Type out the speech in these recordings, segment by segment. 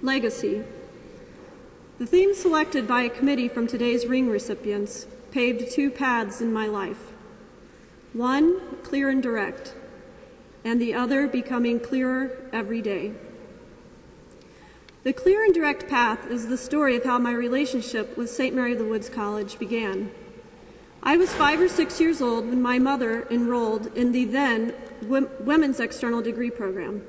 Legacy. The theme selected by a committee from today's ring recipients paved two paths in my life. One, clear and direct, and the other becoming clearer every day. The clear and direct path is the story of how my relationship with St. Mary of the Woods College began. I was 5 or 6 years old when my mother enrolled in the then Women's External Degree Program.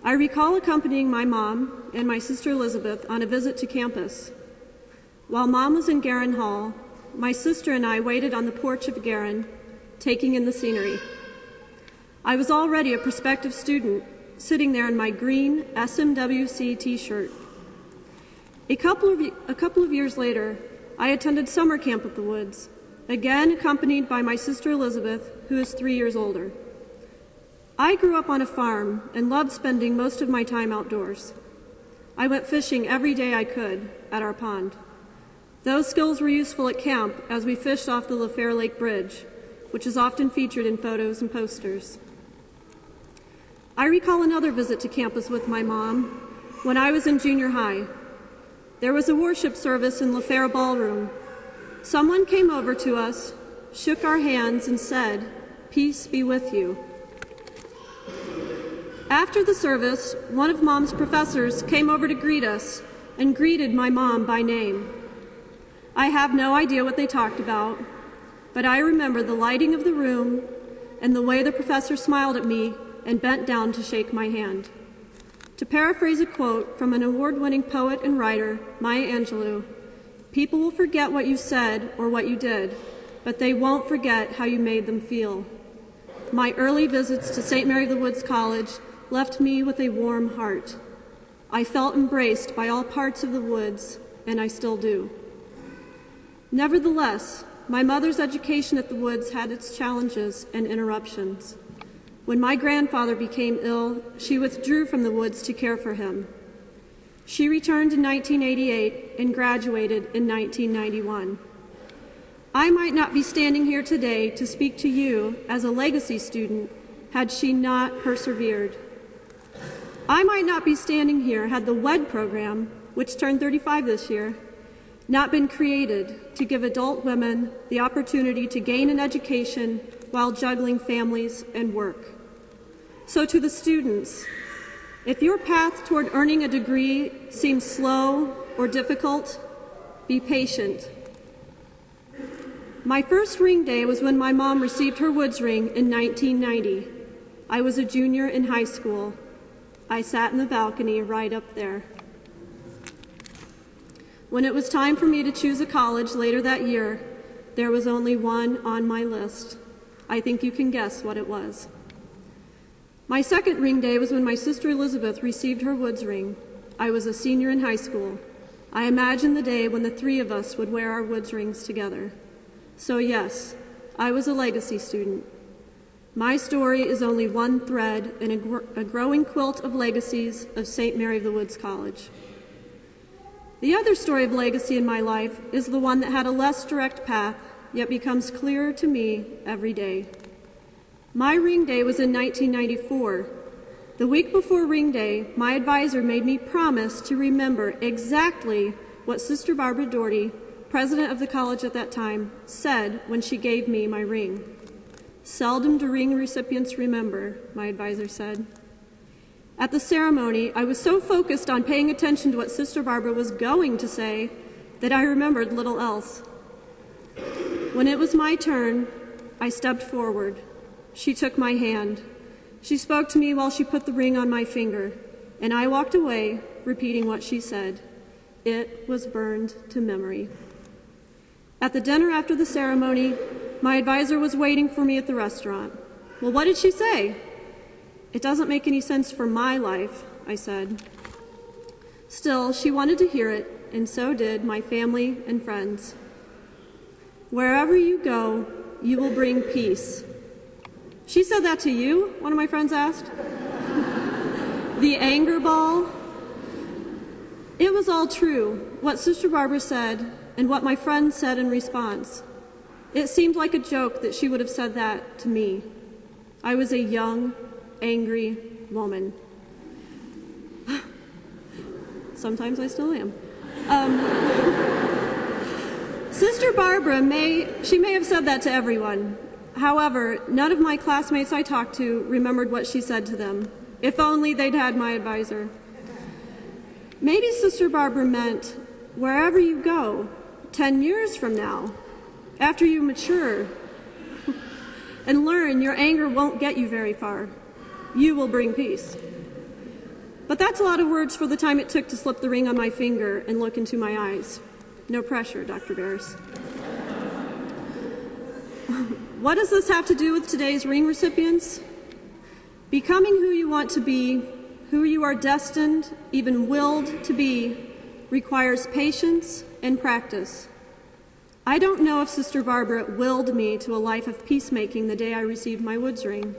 I recall accompanying my mom and my sister Elizabeth on a visit to campus. While Mom was in Guerin Hall, my sister and I waited on the porch of Guerin, taking in the scenery. I was already a prospective student, sitting there in my green SMWC t-shirt. A couple of years later, I attended summer camp at the Woods, again accompanied by my sister Elizabeth, who is 3 years older. I grew up on a farm and loved spending most of my time outdoors. I went fishing every day I could at our pond. Those skills were useful at camp as we fished off the LaFair Lake Bridge, which is often featured in photos and posters. I recall another visit to campus with my mom when I was in junior high. There was a worship service in LaFair Ballroom. Someone came over to us, shook our hands, and said, "Peace be with you." After the service, one of Mom's professors came over to greet us and greeted my mom by name. I have no idea what they talked about, but I remember the lighting of the room and the way the professor smiled at me and bent down to shake my hand. To paraphrase a quote from an award-winning poet and writer, Maya Angelou, "People will forget what you said or what you did, but they won't forget how you made them feel." My early visits to St. Mary of the Woods College left me with a warm heart. I felt embraced by all parts of the Woods, and I still do. Nevertheless, my mother's education at the Woods had its challenges and interruptions. When my grandfather became ill, she withdrew from the Woods to care for him. She returned in 1988 and graduated in 1991. I might not be standing here today to speak to you as a legacy student had she not persevered. I might not be standing here had the WED program, which turned 35 this year, not been created to give adult women the opportunity to gain an education while juggling families and work. So to the students, if your path toward earning a degree seems slow or difficult, be patient. My first ring day was when my mom received her Woods ring in 1990. I was a junior in high school. I sat in the balcony right up there. When it was time for me to choose a college later that year, there was only one on my list. I think you can guess what it was. My second ring day was when my sister Elizabeth received her Woods ring. I was a senior in high school. I imagined the day when the three of us would wear our Woods rings together. So yes, I was a legacy student. My story is only one thread in a growing quilt of legacies of St. Mary of the Woods College. The other story of legacy in my life is the one that had a less direct path, yet becomes clearer to me every day. My ring day was in 1994. The week before ring day, my advisor made me promise to remember exactly what Sister Barbara Doherty, president of the college at that time, said when she gave me my ring. "Seldom do ring recipients remember," my advisor said. At the ceremony, I was so focused on paying attention to what Sister Barbara was going to say that I remembered little else. When it was my turn, I stepped forward. She took my hand. She spoke to me while she put the ring on my finger, and I walked away, repeating what she said. It was burned to memory. At the dinner after the ceremony, my advisor was waiting for me at the restaurant. "Well, what did she say?" "It doesn't make any sense for my life," I said. Still, she wanted to hear it, and so did my family and friends. "Wherever you go, you will bring peace." "She said that to you?" one of my friends asked. The anger ball? It was all true, what Sister Barbara said and what my friends said in response. It seemed like a joke that she would have said that to me. I was a young, angry woman. Sometimes I still am. Sister Barbara may have said that to everyone. However, none of my classmates I talked to remembered what she said to them. If only they'd had my advisor. Maybe Sister Barbara meant, wherever you go, 10 years from now, after you mature and learn your anger won't get you very far, you will bring peace. But that's a lot of words for the time it took to slip the ring on my finger and look into my eyes. No pressure, Dr. Bears. What does this have to do with today's ring recipients? Becoming who you want to be, who you are destined, even willed to be, requires patience and practice. I don't know if Sister Barbara willed me to a life of peacemaking the day I received my Woods ring.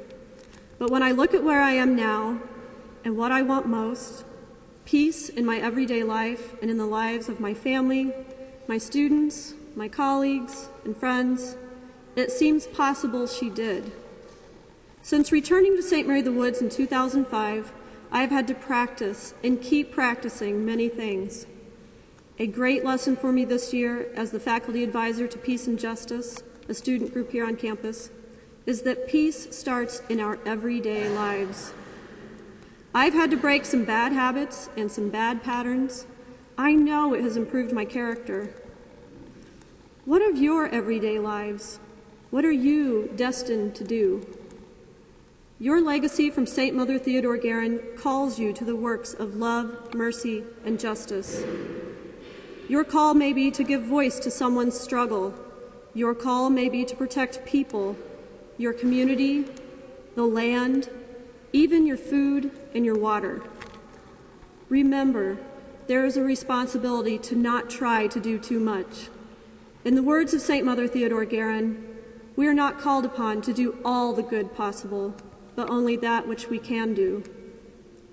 But when I look at where I am now and what I want most, peace in my everyday life and in the lives of my family, my students, my colleagues, and friends, it seems possible she did. Since returning to St. Mary the Woods in 2005, I have had to practice and keep practicing many things. A great lesson for me this year as the faculty advisor to Peace and Justice, a student group here on campus, is that peace starts in our everyday lives. I've had to break some bad habits and some bad patterns. I know it has improved my character. What of your everyday lives? What are you destined to do? Your legacy from St. Mother Theodore Guerin calls you to the works of love, mercy, and justice. Your call may be to give voice to someone's struggle. Your call may be to protect people, your community, the land, even your food and your water. Remember, there is a responsibility to not try to do too much. In the words of St. Mother Theodore Guerin, we are not called upon to do all the good possible, but only that which we can do.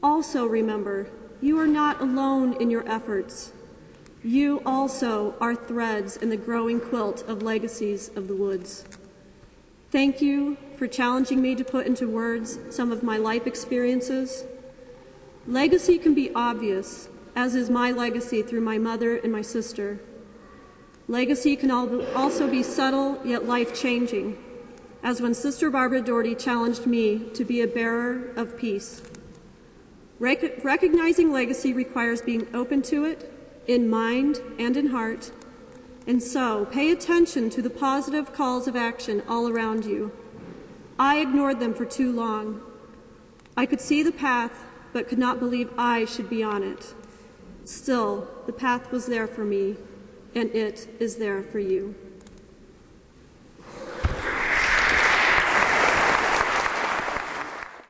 Also remember, you are not alone in your efforts. You also are threads in the growing quilt of legacies of the woods. Thank you for challenging me to put into words some of my life experiences. Legacy can be obvious, as is my legacy through my mother and my sister. Legacy can also be subtle yet life-changing, as when Sister Barbara Doherty challenged me to be a bearer of peace. Recognizing legacy requires being open to it, in mind and in heart, and so pay attention to the positive calls of action all around you. I ignored them for too long. I could see the path, but could not believe I should be on it. Still, the path was there for me, and it is there for you.